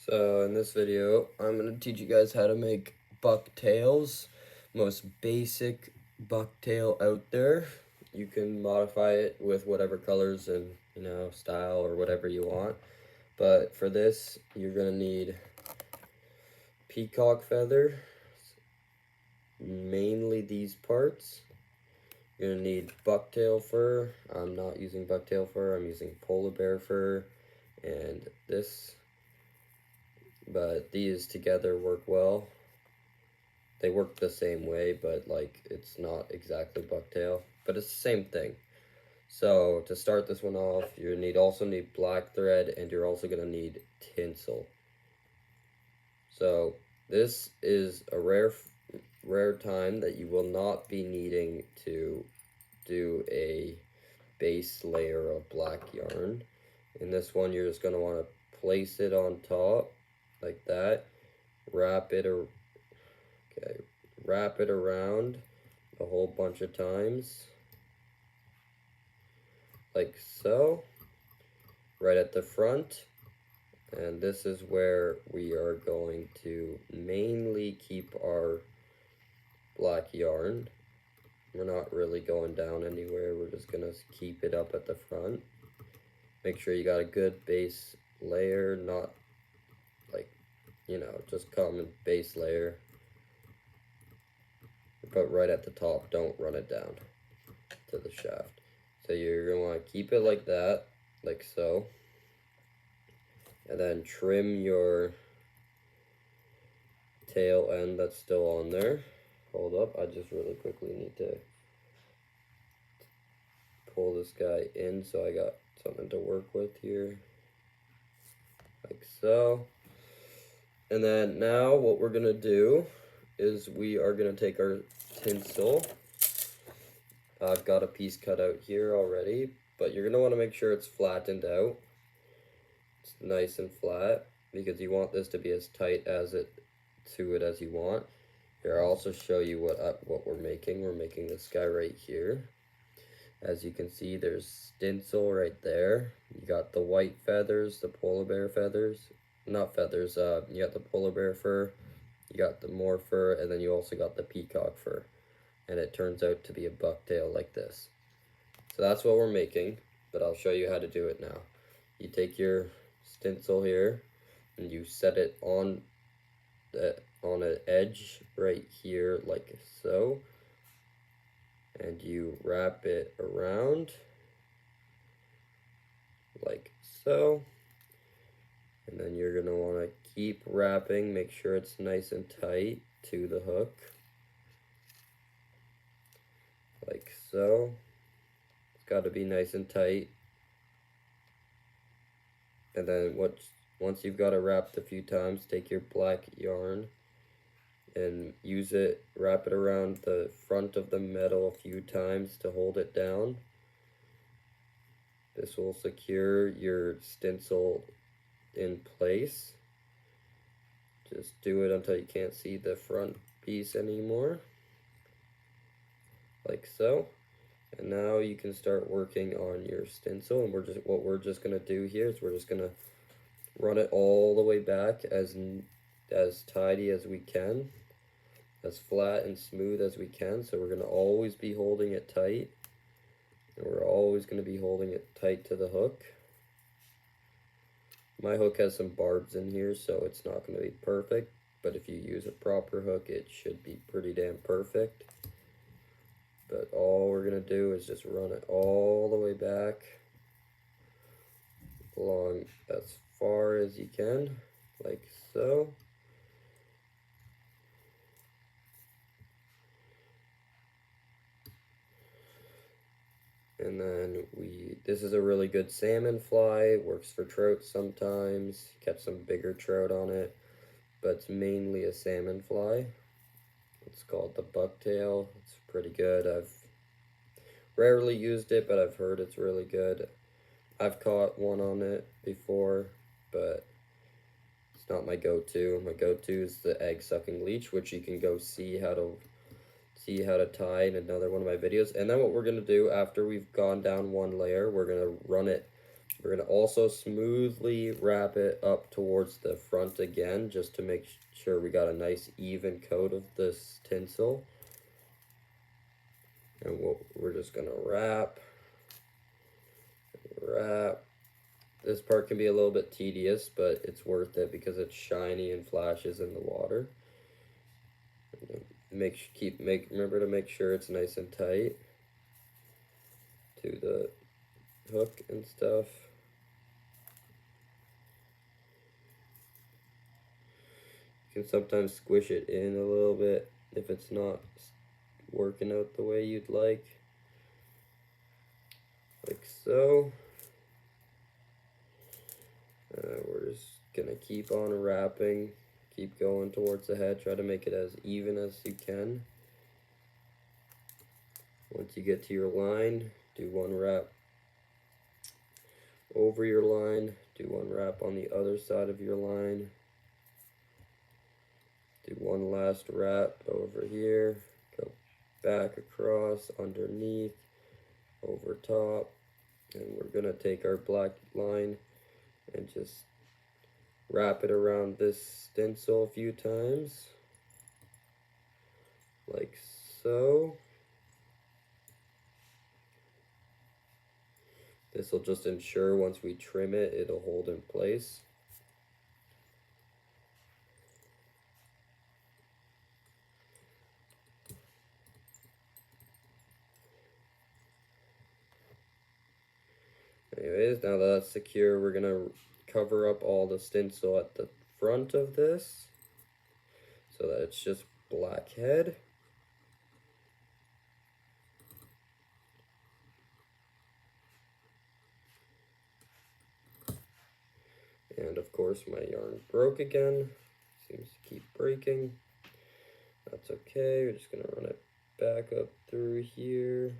So in this video, I'm going to teach you guys how to make bucktails. Most basic bucktail out there. You can modify it with whatever colors and, style or whatever you want. But for this, you're going to need peacock feather, mainly these parts. You're going to need bucktail fur. I'm not using bucktail fur, I'm using polar bear fur. And this, but these together work well. They work the same way, but like it's not exactly bucktail, but it's the same thing. So to start this one off, you also need black thread, and you're also gonna need tinsel. So this is a rare time that you will not be needing to do a base layer of black yarn. In this one, you're just gonna want to place it on top like that, wrap it around a whole bunch of times, like so, right at the front. And this is where we are going to mainly keep our black yarn. We're not really going down anywhere, we're just gonna keep it up at the front. Make sure you got a good base layer, not like, just common base layer. But right at the top, don't run it down to the shaft. So you're going to want to keep it like that, like so. And then trim your tail end that's still on there. Hold up, I just really quickly need to pull this guy in so I got something to work with here. Like so. And then now what we're going to do is we are going to take our tinsel. I've got a piece cut out here already, but you're going to want to make sure it's flattened out. It's nice and flat because you want this to be as tight as it as you want. Here, I'll also show you what we're making. We're making this guy right here. As you can see, there's tinsel right there. You got the white feathers, the polar bear feathers. Not feathers, you got the polar bear fur, you got the more fur, and then you also got the peacock fur. And it turns out to be a bucktail like this. So that's what we're making, but I'll show you how to do it now. You take your tinsel here, and you set it on an edge right here, like so. And you wrap it around, like so. And then you're going to want to keep wrapping, make sure it's nice and tight to the hook. Like so. It's got to be nice and tight. And then once you've got it wrapped a few times, take your black yarn and use it, wrap it around the front of the metal a few times to hold it down. This will secure your tinsel in place. Just do it until you can't see the front piece anymore, like so. And now you can start working on your tinsel. And what we're just gonna do here is we're just gonna run it all the way back as tidy as we can, as flat and smooth as we can. So we're gonna always be holding it tight, and we're always gonna be holding it tight to the hook. My hook has some barbs in here, so it's not going to be perfect, but if you use a proper hook, it should be pretty damn perfect. But all we're going to do is just run it all the way back, along as far as you can, like so. And then this is a really good salmon fly, works for trout sometimes, catch some bigger trout on it, but it's mainly a salmon fly. It's called the bucktail. It's pretty good. I've rarely used it, but I've heard it's really good. I've caught one on it before, but it's not my go-to. My go-to is the egg sucking leech, which you can go see how to tie in another one of my videos. And then what we're going to do after we've gone down one layer, we're going to run it We're going to also smoothly wrap it up towards the front again, just to make sure we got a nice even coat of this tinsel. And we're just going to wrap. This part can be a little bit tedious, but it's worth it because it's shiny and flashes in the water. Remember to make sure it's nice and tight to the hook and stuff. You can sometimes squish it in a little bit if it's not working out the way you'd like so. We're just gonna keep on wrapping, keep going towards the head, try to make it as even as you can. Once you get to your line, do one wrap over your line, do one wrap on the other side of your line, do one last wrap over here, go back across, underneath, over top, and we're gonna take our black line and just wrap it around this stencil a few times, like so. This will just ensure once we trim it, it'll hold in place. Anyways, now that that's secure, we're gonna cover up all the stencil at the front of this so that it's just black head. And of course my yarn broke again. Seems to keep breaking. That's okay, we're just gonna run it back up through here.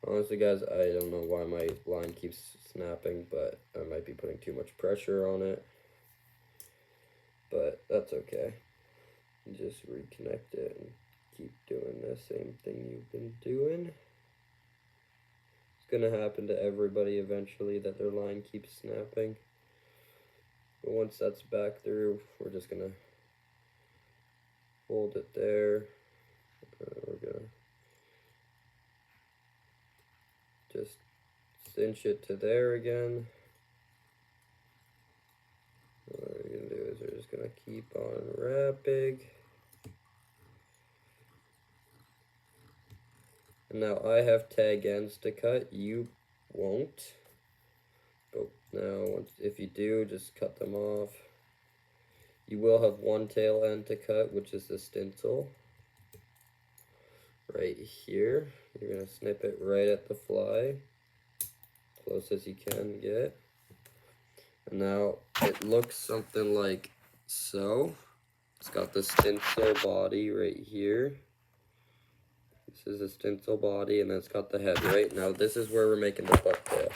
Honestly guys, I don't know why my line keeps snapping, but I might be putting too much pressure on it. But that's okay. Just reconnect it and keep doing the same thing you've been doing. It's gonna happen to everybody eventually that their line keeps snapping. But once that's back through, we're just gonna hold it there. We're gonna just cinch it to there again. What we're gonna do is we're just gonna keep on wrapping. And now I have tag ends to cut, you won't. But now, if you do, just cut them off. You will have one tail end to cut, which is the stencil. Right here. You're going to snip it right at the fly, close as you can get. And now it looks something like so. It's got the stencil body right here. This is the stencil body, and then it's got the head. Right now, this is where we're making the bucktail.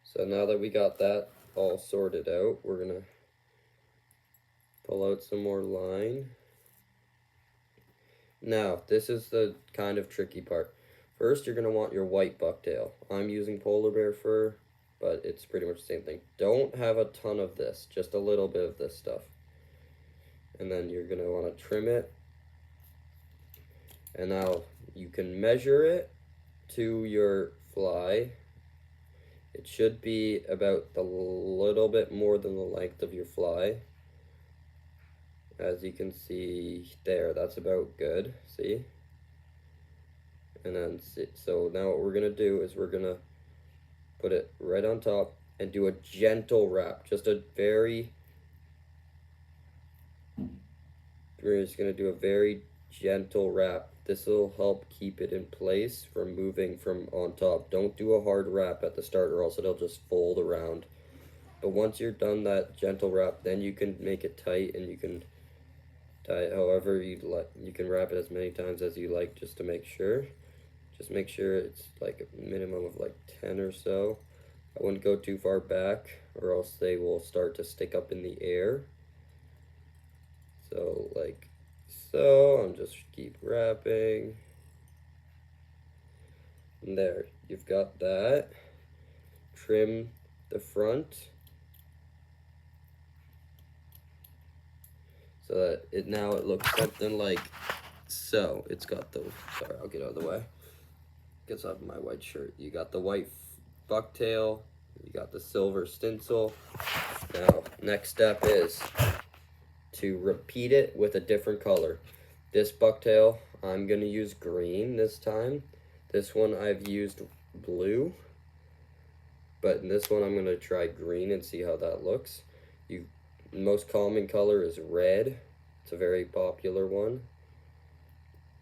So now that we got that all sorted out, we're gonna pull out some more line. Now, this is the kind of tricky part. First, you're gonna want your white bucktail. I'm using polar bear fur, but it's pretty much the same thing. Don't have a ton of this, just a little bit of this stuff. And then you're gonna wanna trim it. And now you can measure it to your fly. It should be about a little bit more than the length of your fly. As you can see there, that's about good, see? And then, so now what we're gonna do is we're gonna put it right on top and do a gentle wrap, just a very, we're just gonna do a very gentle wrap. This will help keep it in place from moving from on top. Don't do a hard wrap at the start or else it'll just fold around. But once you're done that gentle wrap, then you can make it tight and you can tie it however you'd like. You can wrap it as many times as you like just to make sure. Just make sure it's like a minimum of like 10 or so. I wouldn't go too far back or else they will start to stick up in the air. So like so, I'm just keep wrapping. And there, you've got that. Trim the front so that it looks something like so. It's got the, sorry, I'll get out of the way. Gets off my white shirt. You got the white bucktail, you got the silver stencil. Now, next step is to repeat it with a different color. This bucktail, I'm gonna use green this time. This one I've used blue, but in this one I'm gonna try green and see how that looks. Most common color is red. It's a very popular one.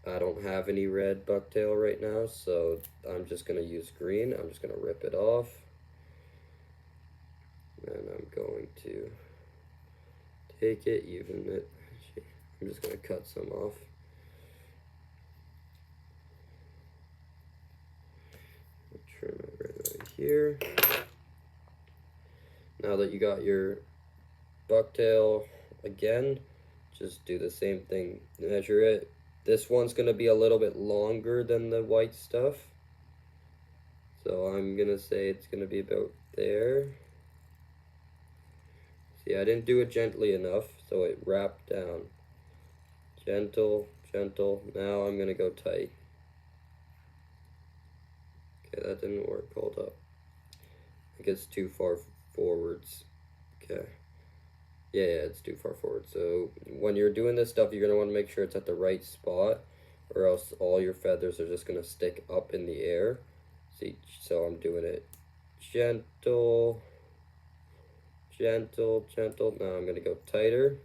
I don't have any red bucktail right now, so I'm just gonna use green. I'm just gonna rip it off. And I'm going to take it, even it. I'm just gonna cut some off. Trim it right here. Now that you got your bucktail again, just do the same thing. Measure it. This one's gonna be a little bit longer than the white stuff, so I'm gonna say it's gonna be about there. See, I didn't do it gently enough, so it wrapped down. Gentle, gentle. Now I'm gonna go tight. Okay, that didn't work. Hold up. I think it's too far forwards. Okay. Yeah, it's too far forward. So when you're doing this stuff, you're gonna want to make sure it's at the right spot, or else all your feathers are just gonna stick up in the air. See, so I'm doing it gentle, gentle, gentle. Now I'm gonna go tighter.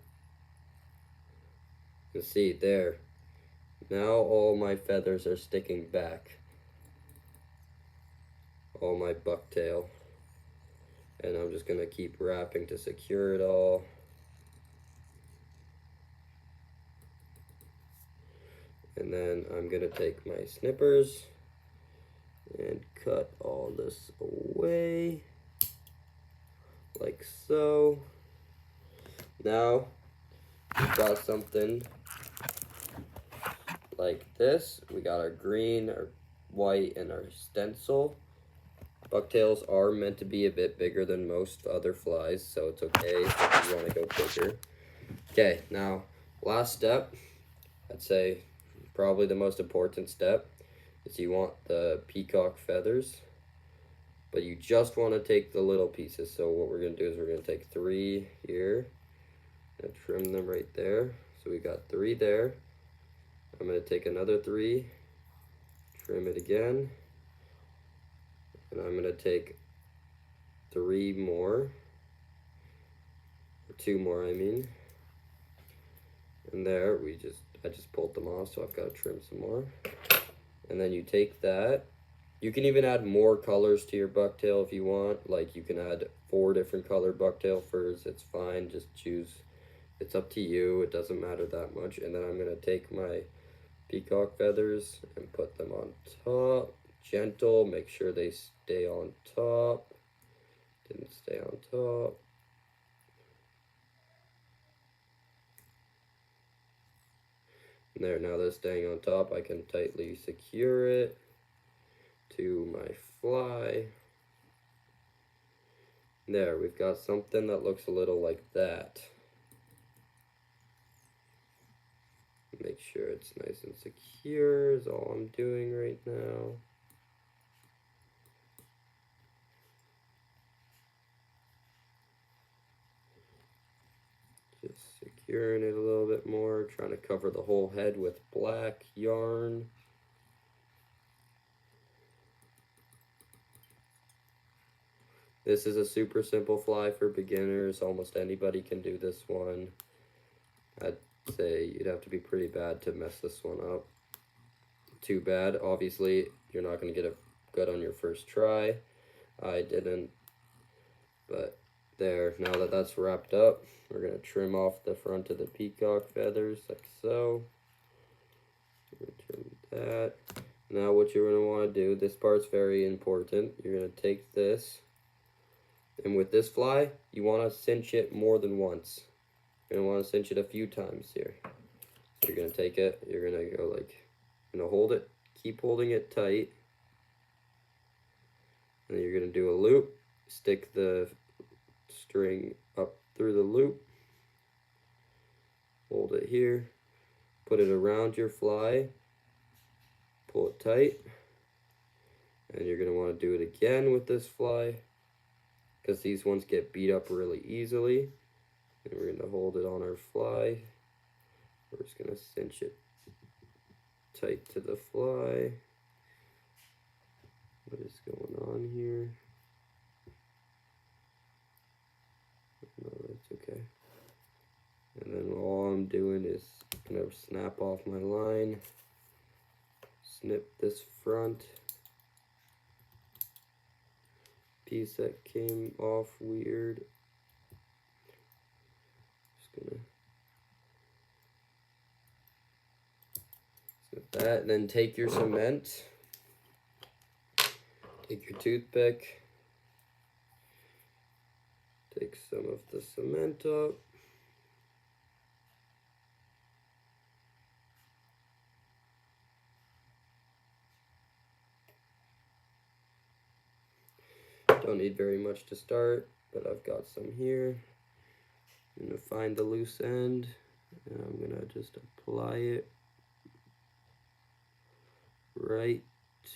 You see there. Now all my feathers are sticking back. All my bucktail. And I'm just gonna keep wrapping to secure it all. And then I'm gonna take my snippers and cut all this away, like so. Now, we've got something like this. We got our green, our white, and our stencil. Bucktails are meant to be a bit bigger than most other flies, so it's okay if you want to go bigger. Okay, now, last step, I'd say probably the most important step, is you want the peacock feathers, but you just want to take the little pieces. So what we're going to do is we're going to take 3 here and trim them right there. So we got 3 there. I'm going to take another 3, trim it again, and I'm going to take 3 more, or 2 more I mean, and there I just pulled them off, so I've got to trim some more. And then you take that. You can even add more colors to your bucktail if you want. Like you can add 4 different color bucktail furs. It's fine. Just choose. It's up to you. It doesn't matter that much. And then I'm going to take my peacock feathers and put them on top. Gentle. Make sure they stay on top. Didn't stay on top. And there, now they're staying on top. I can tightly secure it to my fly. There, we've got something that looks a little like that. Make sure it's nice and secure is all I'm doing right now. Just securing it a little bit more, trying to cover the whole head with black yarn. This is a super simple fly for beginners. Almost anybody can do this one. I'd say you'd have to be pretty bad to mess this one up. Too bad. Obviously, you're not going to get it good on your first try. I didn't. But there, now that that's wrapped up, we're going to trim off the front of the peacock feathers like so. Trim that. Now what you're going to want to do, this part's very important. You're going to take this And with this fly, you want to cinch it more than once. You're going to want to cinch it a few times here. So you're going to take it, you're going to go like, you're going to hold it, keep holding it tight. And then you're going to do a loop, stick the string up through the loop, hold it here, put it around your fly, pull it tight, and you're going to want to do it again with this fly because these ones get beat up really easily. And we're going to hold it on our fly. We're just going to cinch it tight to the fly. What is going on here? No, that's okay. And then all I'm doing is going to snap off my line, snip this front piece that came off weird. Just gonna snip that, and then take your cement, take your toothpick, take some of the cement up. Don't need very much to start, but I've got some here. I'm gonna find the loose end, and I'm gonna just apply it right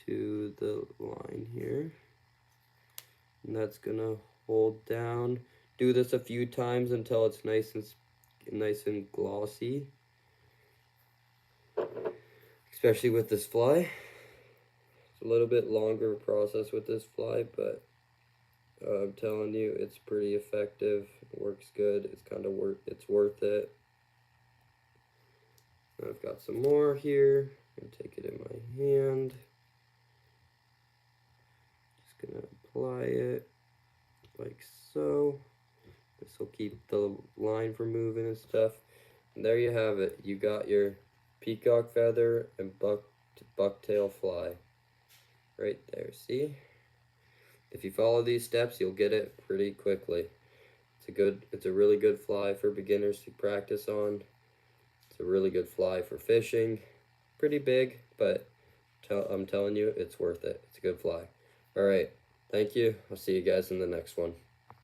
to the line here. And that's gonna hold down. Do this a few times until it's nice and glossy. Especially with this fly. It's a little bit longer process with this fly, but I'm telling you, it's pretty effective. It works good. It's kind of worth it. I've got some more here. I'm gonna take it in my hand. Just gonna apply it like so. This will keep the line from moving and stuff. And there you have it. You got your peacock feather and bucktail fly right there. See? If you follow these steps, you'll get it pretty quickly. It's a really good fly for beginners to practice on. It's a really good fly for fishing. Pretty big, but I'm telling you, it's worth it. It's a good fly. All right, thank you. I'll see you guys in the next one.